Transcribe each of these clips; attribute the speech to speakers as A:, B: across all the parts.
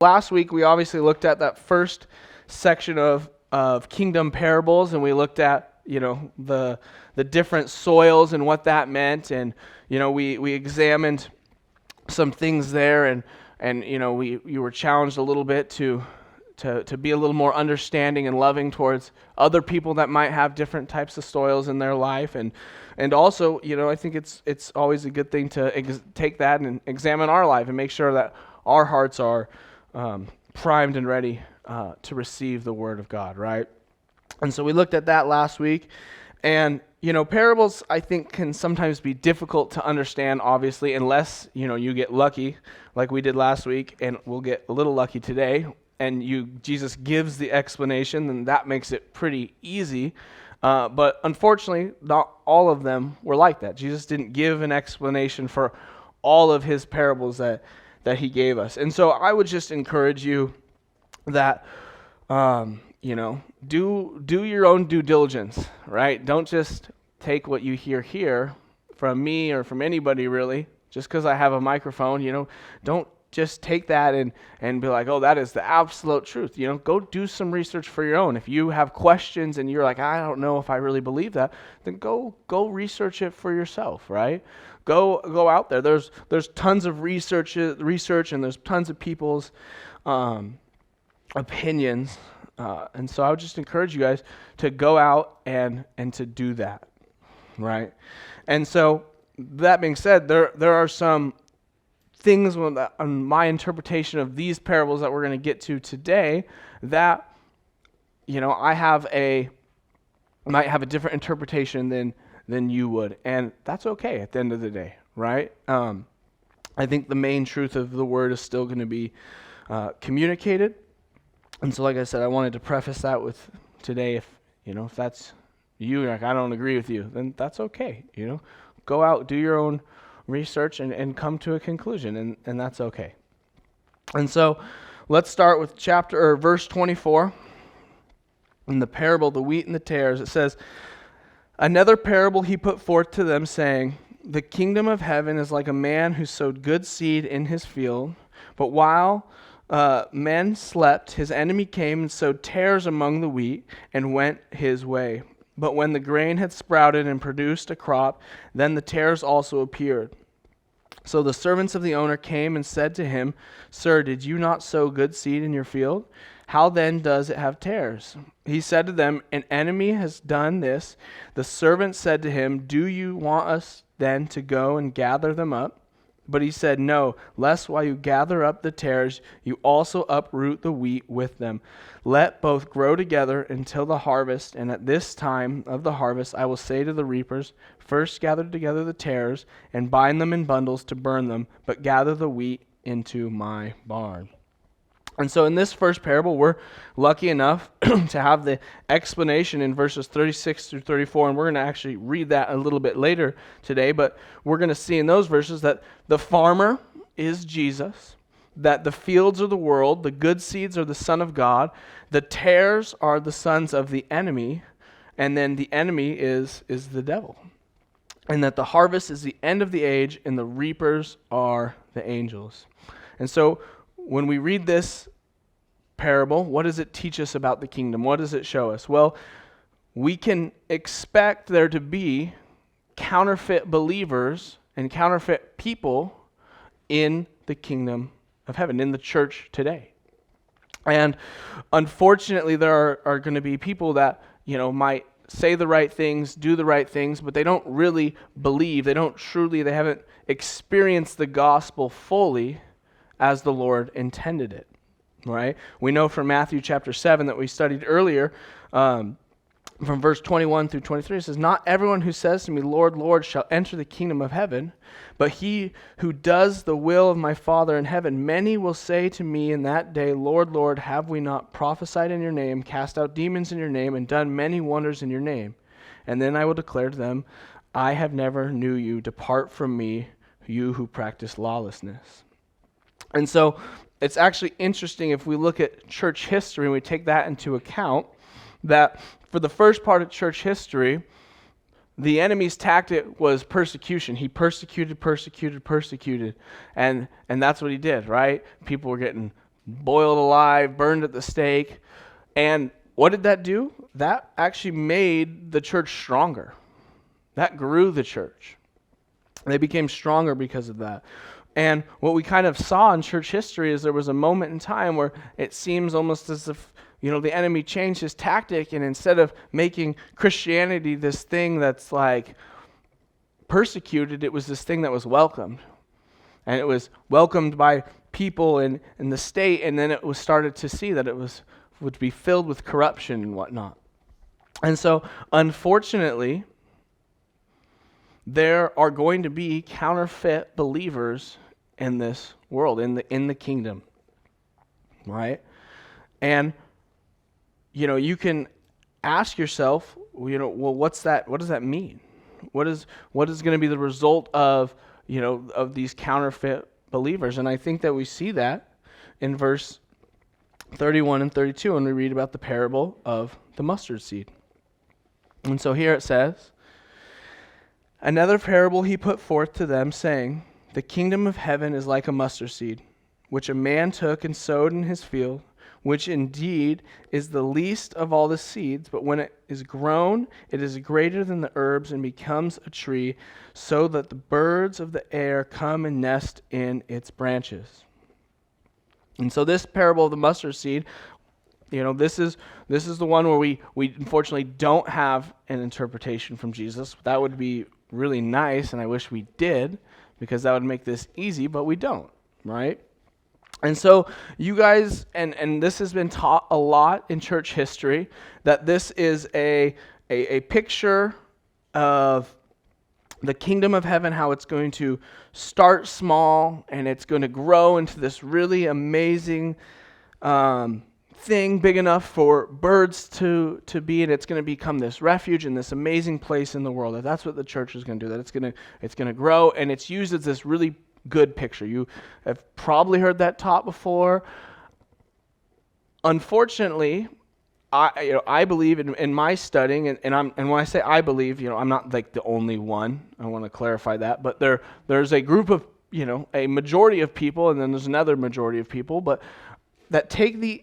A: Last week, we obviously looked at that first section of kingdom parables, and we looked at, the different soils and what that meant, and, we examined some things there, and you were challenged a little bit to be a little more understanding and loving towards other people that might have different types of soils in their life, and also, I think it's always a good thing to take that and examine our life and make sure that our hearts are primed and ready to receive the Word of God, right? And so we looked at that last week, and parables, I think, can sometimes be difficult to understand, obviously, unless you get lucky, like we did last week, and we'll get a little lucky today. And Jesus gives the explanation, and that makes it pretty easy. But unfortunately, not all of them were like that. Jesus didn't give an explanation for all of his parables that he gave us. And so I would just encourage you that, do your own due diligence, right? Don't just take what you hear here from me or from anybody, really, just because I have a microphone. Don't just take that and be like, oh, that is the absolute truth. Go do some research for your own. If you have questions and you're like, I don't know if I really believe that, then go research it for yourself, right? Go out there. There's tons of research, and there's tons of people's opinions, and so I would just encourage you guys to go out and to do that, right? And so that being said, there are some things on my interpretation of these parables that we're going to get to today that I might have a different interpretation than you would, and that's okay at the end of the day, right? I think the main truth of the Word is still going to be communicated, and so like I said, I wanted to preface that with today. If that's you, like, I don't agree with you, then that's okay. Go out, do your own research, and come to a conclusion, and that's okay. And so let's start with verse 24 in the parable, the wheat and the tares. It says, another parable he put forth to them, saying, the kingdom of heaven is like a man who sowed good seed in his field, but while men slept, his enemy came and sowed tares among the wheat and went his way. But when the grain had sprouted and produced a crop, then the tares also appeared. So the servants of the owner came and said to him, Sir, did you not sow good seed in your field? How then does it have tares? He said to them, an enemy has done this. The servants said to him, do you want us then to go and gather them up? But he said, no, lest while you gather up the tares, you also uproot the wheat with them. Let both grow together until the harvest, and at this time of the harvest I will say to the reapers, first gather together the tares, and bind them in bundles to burn them, but gather the wheat into my barn. And so in this first parable, we're lucky enough to have the explanation in verses 36 through 34, and we're going to actually read that a little bit later today, but we're going to see in those verses that the farmer is Jesus, that the fields are the world, the good seeds are the Son of God, the tares are the sons of the enemy, and then the enemy is the devil, and that the harvest is the end of the age, and the reapers are the angels. And so when we read this parable, what does it teach us about the kingdom? What does it show us? Well, we can expect there to be counterfeit believers and counterfeit people in the kingdom of heaven, in the church today. And unfortunately, there are going to be people that, might say the right things, do the right things, but they don't really believe. They haven't experienced the gospel fully as the Lord intended it, right? We know from Matthew chapter 7 that we studied earlier, from verse 21 through 23, it says, not everyone who says to me, Lord, Lord, shall enter the kingdom of heaven, but he who does the will of my Father in heaven. Many will say to me in that day, Lord, Lord, have we not prophesied in your name, cast out demons in your name, and done many wonders in your name? And then I will declare to them, I have never knew you. Depart from me, you who practice lawlessness. And so it's actually interesting if we look at church history and we take that into account, that for the first part of church history, the enemy's tactic was persecution. He persecuted, and that's what he did, right? People were getting boiled alive, burned at the stake. And what did that do? That actually made the church stronger. That grew the church. They became stronger because of that. And what we kind of saw in church history is there was a moment in time where it seems almost as if, the enemy changed his tactic, and instead of making Christianity this thing that's like persecuted, it was this thing that was welcomed. And it was welcomed by people in the state, and then it was started to see that it would be filled with corruption and whatnot. And so, unfortunately, there are going to be counterfeit believers in this world, in the kingdom, right? And you can ask yourself, well, what's that? What does that mean? What is going to be the result of of these counterfeit believers? And I think that we see that in verse 31 and 32 when we read about the parable of the mustard seed. And so here it says, "Another parable he put forth to them, saying, The kingdom of heaven is like a mustard seed, which a man took and sowed in his field, which indeed is the least of all the seeds, but when it is grown, it is greater than the herbs and becomes a tree, so that the birds of the air come and nest in its branches." And so this parable of the mustard seed, this is the one where we unfortunately don't have an interpretation from Jesus. That would be really nice, and I wish we did, because that would make this easy, but we don't, right? And so you guys, and this has been taught a lot in church history, that this is a picture of the kingdom of heaven, how it's going to start small and it's going to grow into this really amazing thing, big enough for birds to be, and it's going to become this refuge and this amazing place in the world. That's what the church is going to do. That it's going to grow, and it's used as this really good picture. You have probably heard that taught before. Unfortunately, I believe in my studying, and when I say I believe, I'm not like the only one. I want to clarify that, but there's a group of a majority of people, and then there's another majority of people, but that take the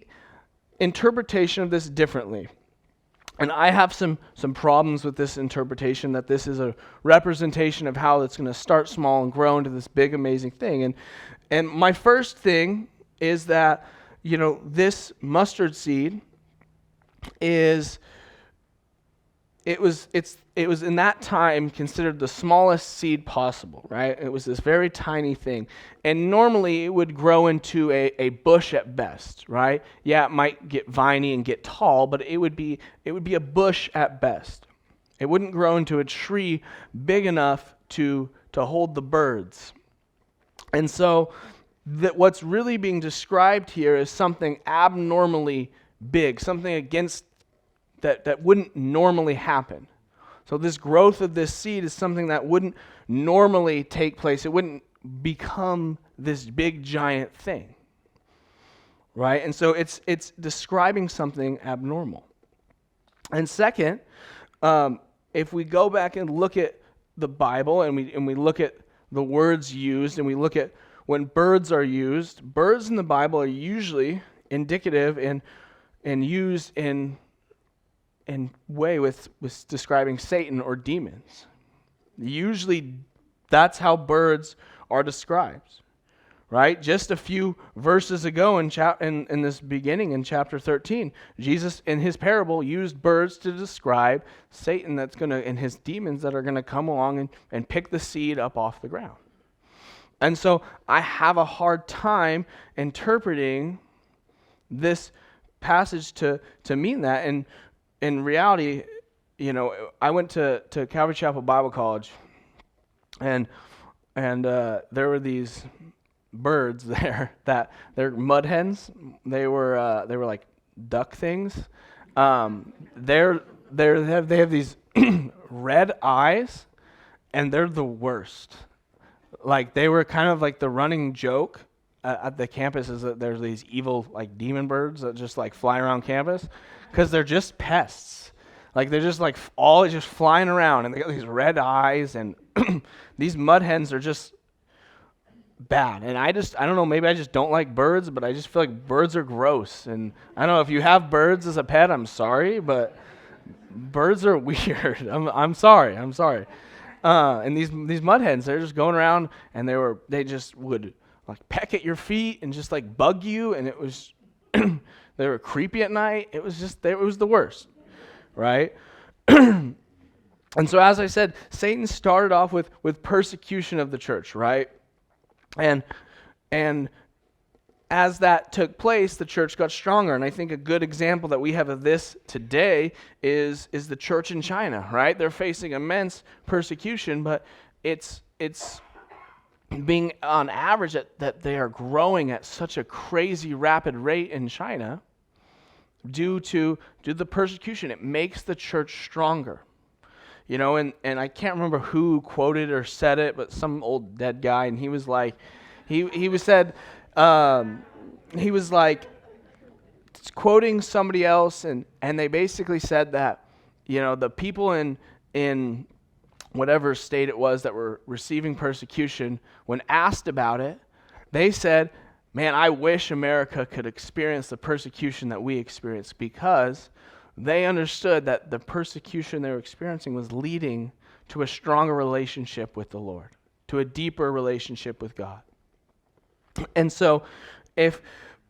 A: interpretation of this differently. And I have some problems with this interpretation, that this is a representation of how it's going to start small and grow into this big, amazing thing. And my first thing is that, this mustard seed it was in that time considered the smallest seed possible, right? It was this very tiny thing. And normally it would grow into a bush at best, right? Yeah, it might get viney and get tall, but it would be a bush at best. It wouldn't grow into a tree big enough to hold the birds. And so what's really being described here is something abnormally big, something against that wouldn't normally happen. So this growth of this seed is something that wouldn't normally take place. It wouldn't become this big giant thing, right? And so it's describing something abnormal. And second, if we go back and look at the Bible and we look at the words used, and we look at when birds are used, birds in the Bible are usually indicative and used in way with describing Satan or demons. Usually that's how birds are described, right? Just a few verses ago in this beginning in chapter 13, Jesus in his parable used birds to describe Satan and his demons that are going to come along and pick the seed up off the ground. And so I have a hard time interpreting this passage to mean that. And in reality, I went to Calvary Chapel Bible College, and there were these birds there that they're mud hens. They were like duck things. They have these red eyes, and they're the worst. Like, they were kind of like the running joke at the campus, is that there's these evil like demon birds that just like fly around campus, because they're just pests. Like, they're just like all just flying around, and they got these red eyes, and these mud hens are just bad. And I don't know, maybe I just don't like birds, but I just feel like birds are gross. And I don't know, if you have birds as a pet, I'm sorry, but birds are weird. I'm sorry. And these mud hens, they're just going around, and they just would like peck at your feet and just like bug you, and it was they were creepy at night. It was the worst, right? And so, as I said, Satan started off with persecution of the church, right? And as that took place, the church got stronger. And I think a good example that we have of this today is the church in China, right? They're facing immense persecution, but it's being on average that they are growing at such a crazy rapid rate in China due to the persecution. It makes the church stronger. You know, and I can't remember who quoted or said it, but some old dead guy, and he was like, he was like quoting somebody else, and they basically said that, you know, the people in whatever state it was that were receiving persecution, when asked about it, they said, man, I wish America could experience the persecution that we experienced, because they understood that the persecution they were experiencing was leading to a stronger relationship with the Lord, to a deeper relationship with God. And so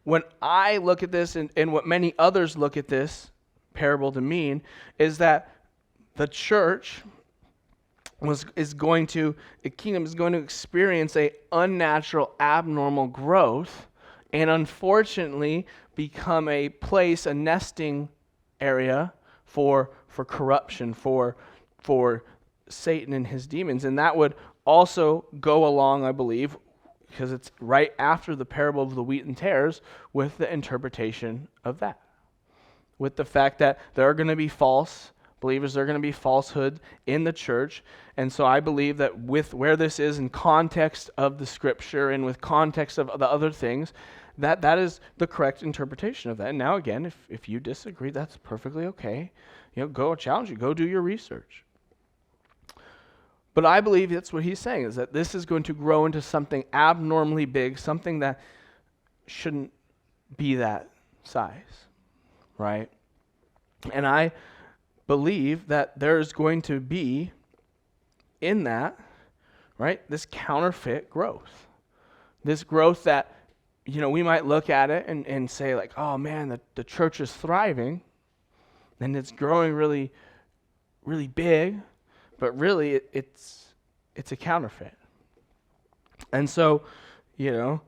A: when I look at this and what many others look at this parable to mean is that the church the kingdom is going to experience a unnatural, abnormal growth, and unfortunately become a nesting area for corruption, for Satan and his demons. And that would also go along, I believe, because it's right after the parable of the wheat and tares, with the interpretation of that. With the fact that there are going to be false believers, there are going to be falsehood in the church. And so I believe that with where this is in context of the scripture and with context of the other things, that is the correct interpretation of that. And now again, if you disagree, that's perfectly okay. You know, go challenge you, go do your research. But I believe that's what he's saying, is that this is going to grow into something abnormally big, something that shouldn't be that size, right? And I believe that there's going to be in that, right, this counterfeit growth. This growth that, you know, we might look at it and say like, oh man, the church is thriving and it's growing really, really big, but really it's a counterfeit. And so, you know,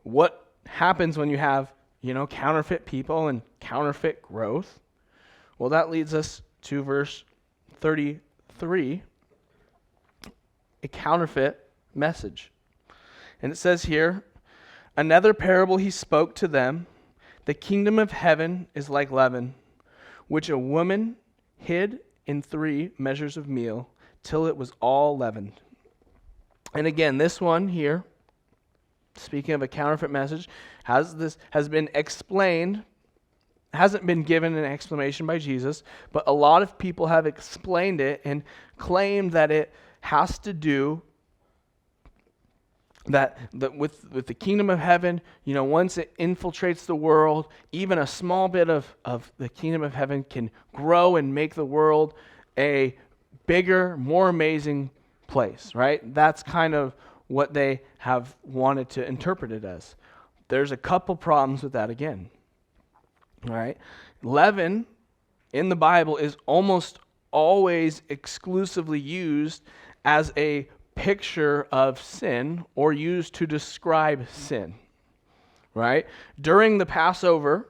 A: what happens when you have, you know, counterfeit people and counterfeit growth? Well, that leads us to verse 33, a counterfeit message. And it says here, another parable he spoke to them, the kingdom of heaven is like leaven, which a woman hid in 3 measures of meal till it was all leavened. And again, this one here, speaking of a counterfeit message, has been explained, hasn't been given an explanation by Jesus, but a lot of people have explained it and claimed that it has to do that with the kingdom of heaven, you know, once it infiltrates the world, even a small bit of the kingdom of heaven can grow and make the world a bigger, more amazing place, right? That's kind of what they have wanted to interpret it as. There's a couple problems with that again. All right. Leaven in the Bible is almost always exclusively used as a picture of sin or used to describe sin, right? During the Passover,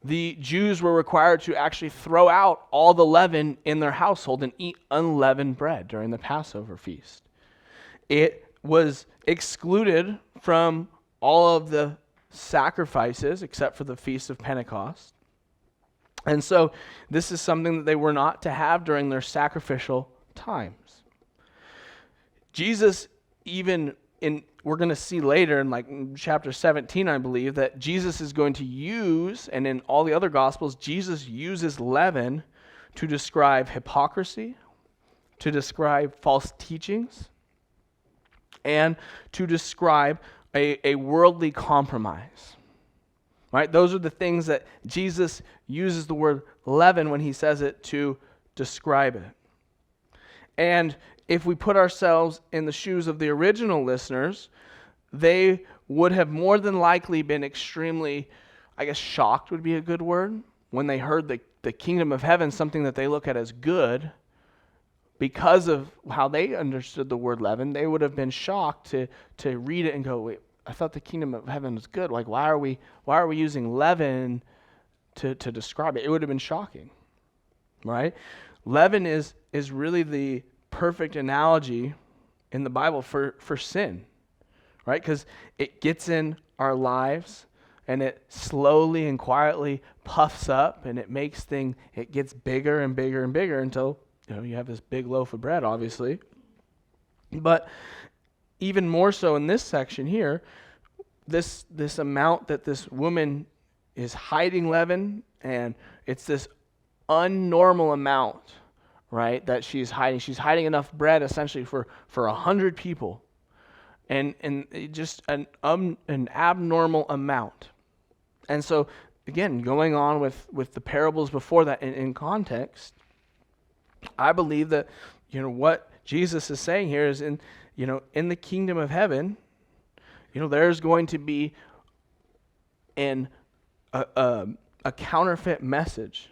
A: the Jews were required to actually throw out all the leaven in their household and eat unleavened bread during the Passover feast. It was excluded from all of the sacrifices except for the Feast of Pentecost. And so this is something that they were not to have during their sacrificial times. Jesus, even we're going to see later in chapter 17, I believe, that Jesus is going to use, and in all the other Gospels, Jesus uses leaven to describe hypocrisy, to describe false teachings, and to describe a worldly compromise. Right? Those are the things that Jesus uses the word leaven when he says it to describe it. And if we put ourselves in the shoes of the original listeners, they would have more than likely been extremely, I guess shocked would be a good word, when they heard the kingdom of heaven, something that they look at as good. Because of how they understood the word leaven, they would have been shocked to read it and go, wait, I thought the kingdom of heaven was good. Like, why are we using leaven to describe it? It would have been shocking, right? Leaven is really the perfect analogy in the Bible for sin, right? Because it gets in our lives and it slowly and quietly puffs up, and it gets bigger and bigger and bigger until you have this big loaf of bread, obviously. But even more so in this section here, this amount that this woman is hiding leaven, and it's this unnormal amount, right, that she's hiding. She's hiding enough bread essentially for 100 people, and just an abnormal amount. And so again, going on with the parables before that in context, I believe that what Jesus is saying here is in the kingdom of heaven, there's going to be a counterfeit message,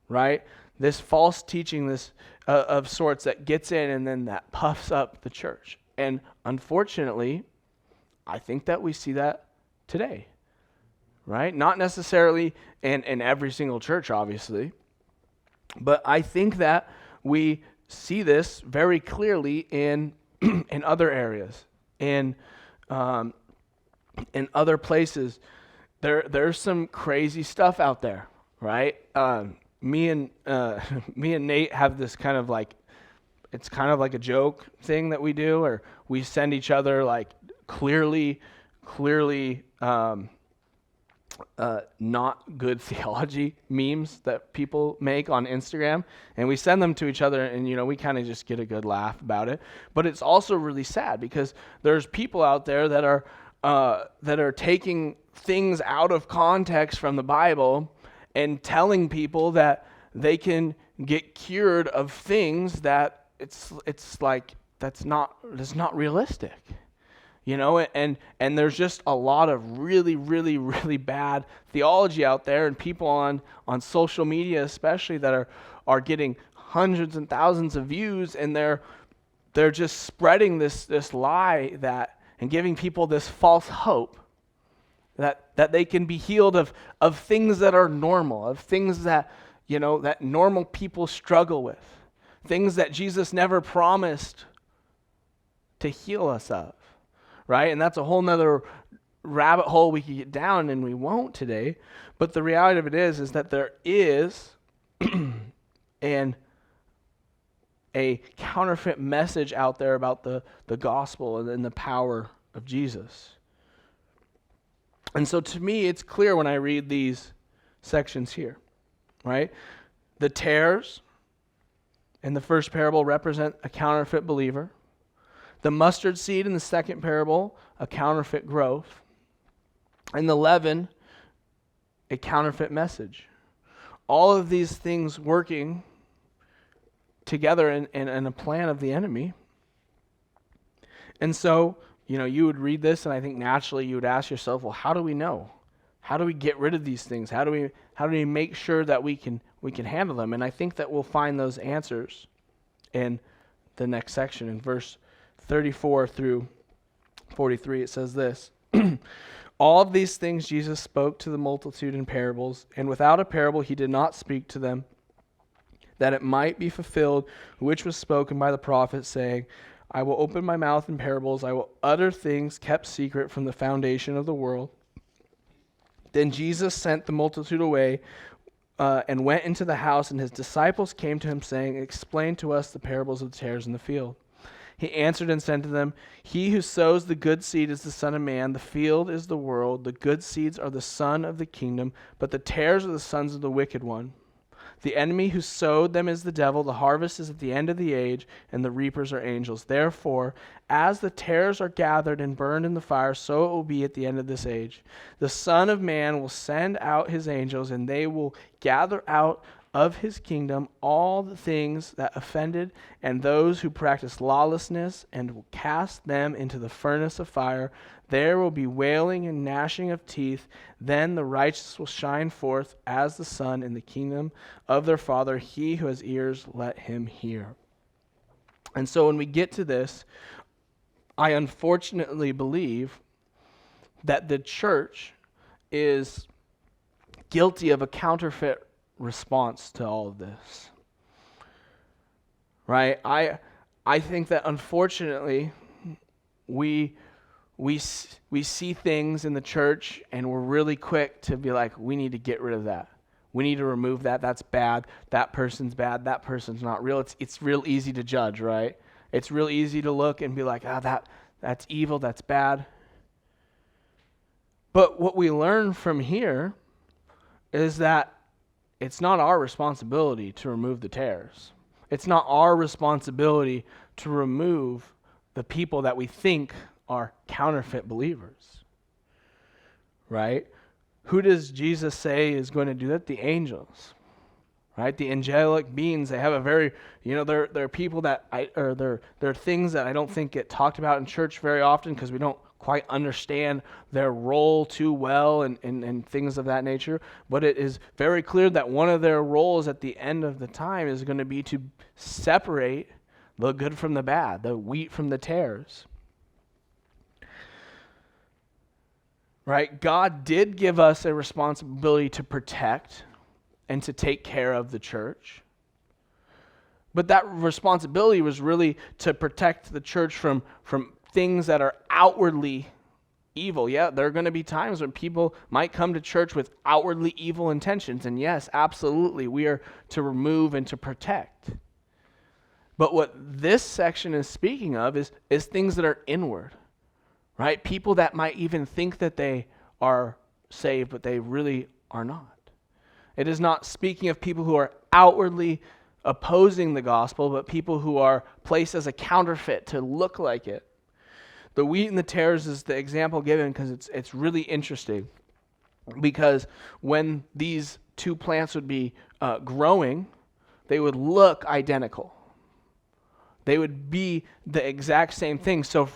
A: right? This false teaching, this of sorts that gets in and then that puffs up the church. And unfortunately, I think that we see that today, right? Not necessarily in every single church, obviously, but I think that we see this very clearly in other areas, in other places. There's some crazy stuff out there, right? Me and Nate have this kind of like, it's kind of like a joke thing that we do, or we send each other like clearly not good theology memes that people make on Instagram, and we send them to each other, and we kind of just get a good laugh about it. But it's also really sad because there's people out there that are taking things out of context from the Bible and telling people that they can get cured of things that it's like that's not realistic. And there's just a lot of really, really, really bad theology out there, and people on social media especially that are getting hundreds and thousands of views, and they're just spreading this lie and giving people this false hope that they can be healed of things that are normal, of things that that normal people struggle with, things that Jesus never promised to heal us of. Right? And that's a whole nother rabbit hole we could get down, and we won't today. But the reality of it is that there is a counterfeit message out there about the gospel and the power of Jesus. And so to me, it's clear when I read these sections here, right? The tares in the first parable represent a counterfeit believer. The mustard seed in the second parable, a counterfeit growth. And the leaven, a counterfeit message. All of these things working together in a plan of the enemy. And so, you would read this, and I think naturally you would ask yourself, well, how do we know? How do we get rid of these things? How do we make sure that we can handle them? And I think that we'll find those answers in the next section, in verse 34 through 43. It says this: All of these things Jesus spoke to the multitude in parables, and without a parable he did not speak to them, that it might be fulfilled which was spoken by the prophet, saying, I will open my mouth in parables, I will utter things kept secret from the foundation of the world. Then Jesus sent the multitude away and went into the house, and his disciples came to him, saying, Explain to us the parables of the tares in the field. He answered and said to them, He who sows the good seed is the Son of Man. The field is the world. The good seeds are the Son of the kingdom, but the tares are the sons of the wicked one. The enemy who sowed them is the devil. The harvest is at the end of the age, and the reapers are angels. Therefore, as the tares are gathered and burned in the fire, so it will be at the end of this age. The Son of Man will send out his angels, and they will gather out of his kingdom all the things that offended and those who practice lawlessness, and will cast them into the furnace of fire. There will be wailing and gnashing of teeth. Then the righteous will shine forth as the sun in the kingdom of their Father. He who has ears, let him hear. And so when we get to this, I unfortunately believe that the church is guilty of a counterfeit response to all of this. Right? I think that unfortunately we see things in the church and we're really quick to be like, we need to get rid of that. We need to remove that. That's bad. That person's bad. That person's not real. It's real easy to judge, right? It's real easy to look and be like, that's evil. That's bad. But what we learn from here is that it's not our responsibility to remove the tares. It's not our responsibility to remove the people that we think are counterfeit believers. Right? Who does Jesus say is going to do that? The angels. Right? The angelic beings, they have a very, they're people that they're things that I don't think get talked about in church very often because we don't quite understand their role too well and things of that nature. But it is very clear that one of their roles at the end of the time is going to be to separate the good from the bad, the wheat from the tares. Right? God did give us a responsibility to protect and to take care of the church. But that responsibility was really to protect the church from things that are outwardly evil. Yeah, there are going to be times when people might come to church with outwardly evil intentions. And yes, absolutely, we are to remove and to protect. But what this section is speaking of is things that are inward. Right? People that might even think that they are saved, but they really are not. It is not speaking of people who are outwardly opposing the gospel, but people who are placed as a counterfeit to look like it. The wheat and the tares is the example given because it's really interesting. Because when these two plants would be growing, they would look identical. They would be the exact same thing. So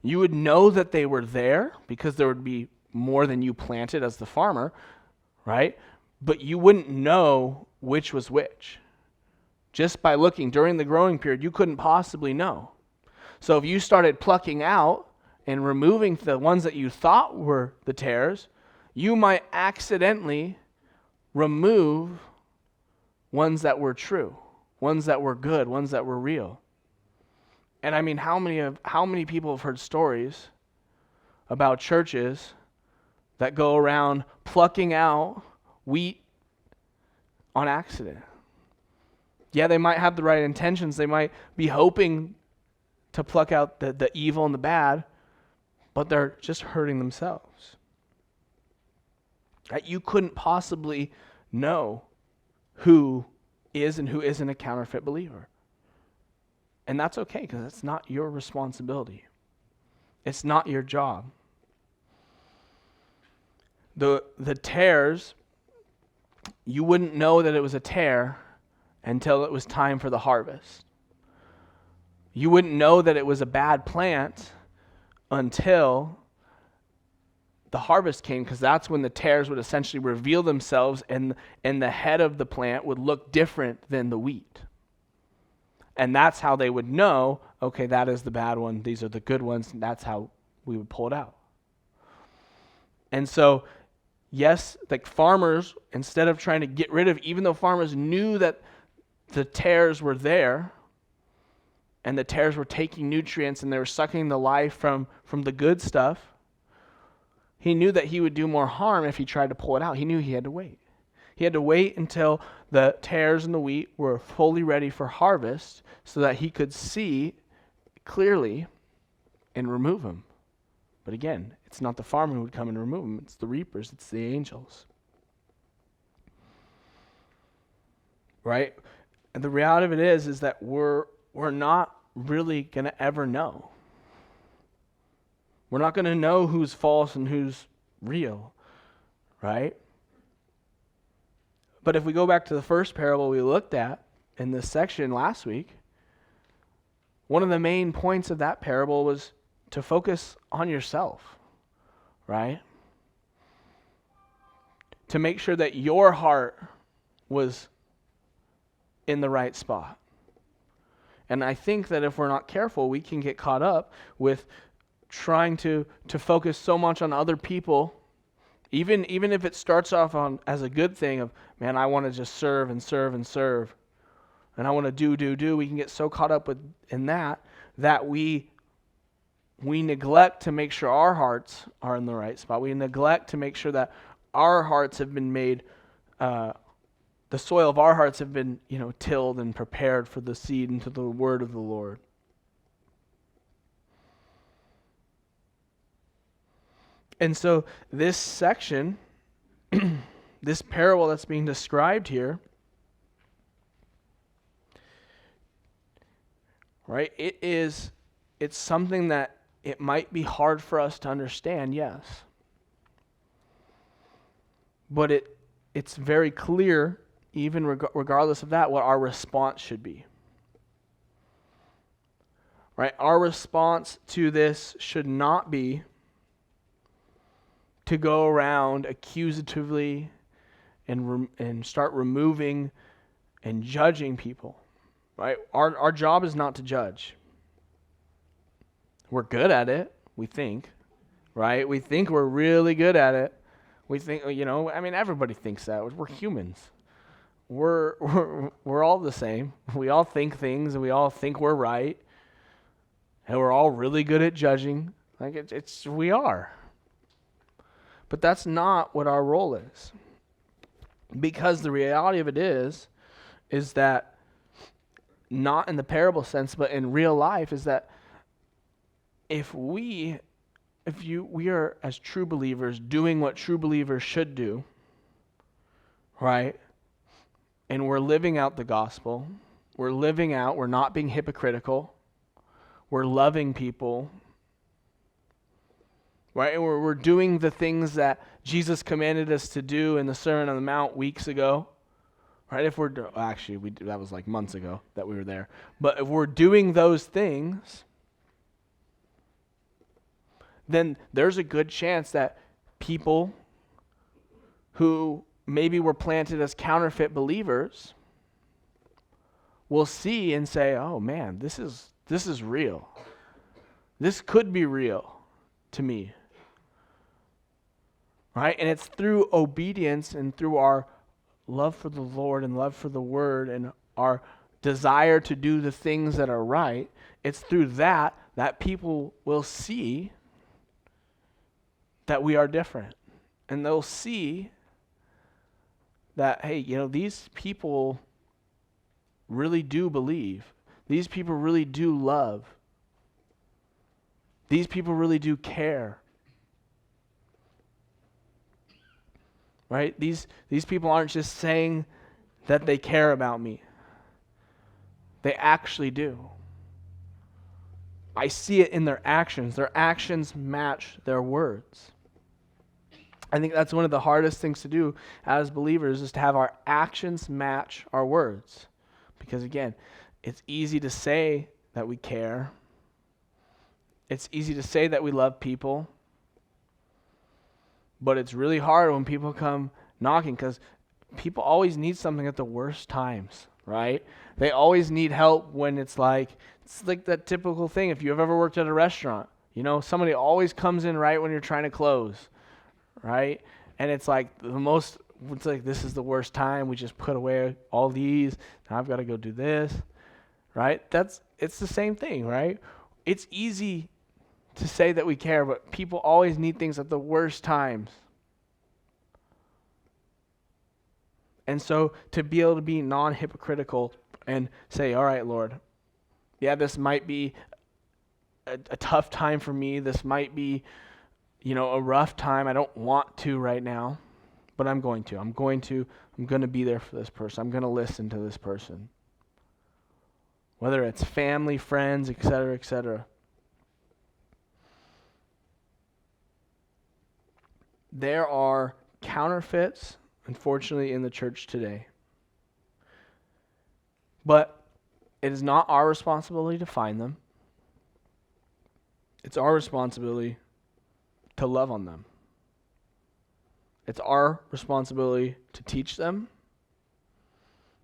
A: you would know that they were there because there would be more than you planted as the farmer, right? But you wouldn't know which was which. Just by looking during the growing period, you couldn't possibly know. So if you started plucking out and removing the ones that you thought were the tares, you might accidentally remove ones that were true, ones that were good, ones that were real. And I mean, how many people have heard stories about churches that go around plucking out wheat on accident? Yeah, they might have the right intentions. They might be hoping to pluck out the evil and the bad, but they're just hurting themselves. You couldn't possibly know who is and who isn't a counterfeit believer. And that's okay because it's not your responsibility. It's not your job. The tares, you wouldn't know that it was a tare until it was time for the harvest. You wouldn't know that it was a bad plant until the harvest came, because that's when the tares would essentially reveal themselves and the head of the plant would look different than the wheat. And that's how they would know, okay, that is the bad one, these are the good ones, and that's how we would pull it out. And so, yes, like farmers, instead of trying to get rid of, even though farmers knew that the tares were there, and the tares were taking nutrients and they were sucking the life from the good stuff, he knew that he would do more harm if he tried to pull it out. He knew he had to wait. He had to wait until the tares and the wheat were fully ready for harvest so that he could see clearly and remove them. But again, it's not the farmer who would come and remove them. It's the reapers. It's the angels. right? And the reality of it is that we're not really going to ever know. We're not going to know who's false and who's real, right? But if we go back to the first parable we looked at in this section last week, one of the main points of that parable was to focus on yourself, right? To make sure that your heart was in the right spot. And I think that if we're not careful, we can get caught up with trying to focus so much on other people, even if it starts off as a good thing of, man, I want to just serve and serve and serve, and I want to do. We can get so caught up in that we neglect to make sure our hearts are in the right spot. We neglect to make sure that our hearts have been made, the soil of our hearts have been, tilled and prepared for the seed into the word of the Lord. And so this section, this parable that's being described here, right? It's something that it might be hard for us to understand, yes. But it's very clear, even regardless of that, what our response should be. Right? Our response to this should not be to go around accusatively and start removing and judging people. Right? Our job is not to judge. We're good at it, we think. Right? We think we're really good at it. We think, everybody thinks that. We're humans. We're all the same. We all think things, and we all think we're right. And we're all really good at judging. We are. But that's not what our role is. Because the reality of it is that, not in the parable sense, but in real life, is that if we are, as true believers, doing what true believers should do, right? And we're living out the gospel. We're not being hypocritical. We're loving people. Right? And we're doing the things that Jesus commanded us to do in the Sermon on the Mount weeks ago. Right? That was like months ago that we were there. But if we're doing those things, then there's a good chance that people who maybe were planted as counterfeit believers will see and say, oh man, this is real. This could be real to me. Right? And it's through obedience and through our love for the Lord and love for the Word and our desire to do the things that are right, it's through that people will see that we are different. And they'll see that, hey, these people really do believe. These people really do love. These people really do care. Right? These people aren't just saying that they care about me. They actually do. I see it in their actions. Their actions match their words. I think that's one of the hardest things to do as believers, is to have our actions match our words. Because again, it's easy to say that we care. It's easy to say that we love people. But it's really hard when people come knocking, because people always need something at the worst times, right? They always need help when it's like that typical thing. If you've ever worked at a restaurant, somebody always comes in right when you're trying to close, right? And it's like this is the worst time. We just put away all these. Now I've got to go do this, right? It's the same thing, right? It's easy to say that we care, but people always need things at the worst times. And so to be able to be non-hypocritical and say, all right, Lord, yeah, this might be a tough time for me. This might be, a rough time. I don't want to right now. but I'm going to be there for this person. I'm going to listen to this person. Whether it's family, friends, etc., etc. There are counterfeits, unfortunately, in the church today. But it is not our responsibility to find them. It's our responsibility to love on them. It's our responsibility to teach them.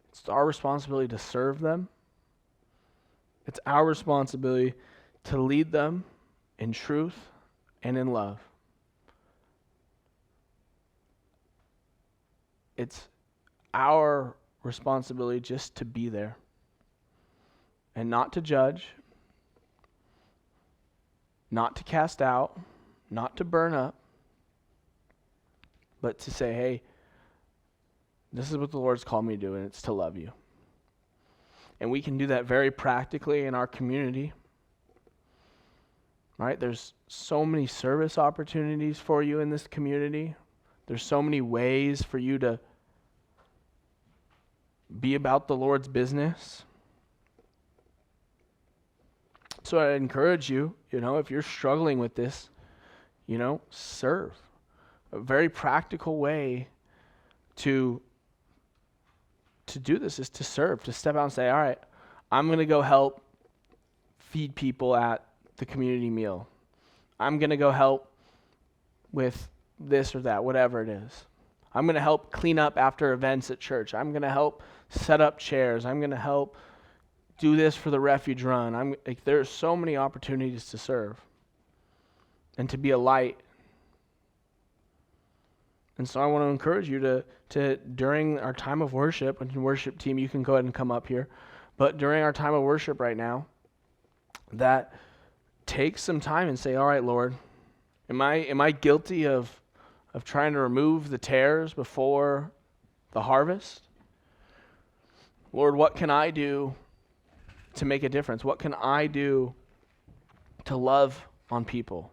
A: It's our responsibility to serve them. It's our responsibility to lead them in truth and in love. It's our responsibility just to be there and not to judge, not to cast out, not to burn up, but to say, hey, this is what the Lord's called me to do, and it's to love you. And we can do that very practically in our community. Right? There's so many service opportunities for you in this community. There's so many ways for you to be about the Lord's business. So I encourage you, if you're struggling with this, serve. A very practical way to do this is to serve, to step out and say, all right, I'm going to go help feed people at the community meal. I'm going to go help with this or that, whatever it is. I'm going to help clean up after events at church. I'm going to help set up chairs. I'm going to help do this for the Refuge Run. There's so many opportunities to serve and to be a light. And so I want to encourage you to during our time of worship, and worship team, you can go ahead and come up here, but during our time of worship right now, that take some time and say, all right, Lord, am I guilty of trying to remove the tares before the harvest? Lord, what can I do to make a difference? What can I do to love on people?